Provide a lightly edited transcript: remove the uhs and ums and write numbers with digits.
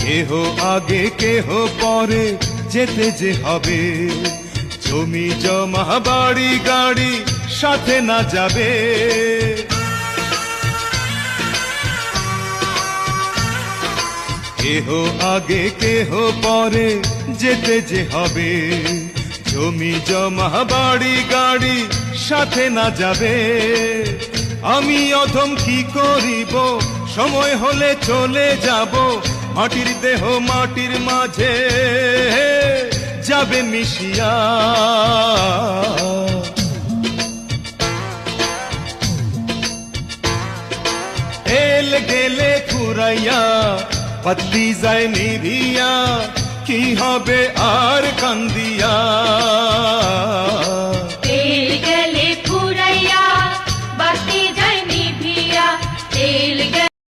কেহ আগে কেহ পরে যেতে যে হবে, জমি জমা বাড়ি গাড়ি সাথে না যাবে। কেহ আগে কেহ পরে যেতে যে হবে, জমি জমা বাড়ি গাড়ি সাথে না যাবে। আমি অধম কি করিব, সময় হলে চলে যাব, মাটির দেহ মাটির মাঝে যাবে মিশিয়া। এল গেলে ফুরাইয়া পাত্তি যায় নিভিয়া, কি হবে আর কান্দিয়া।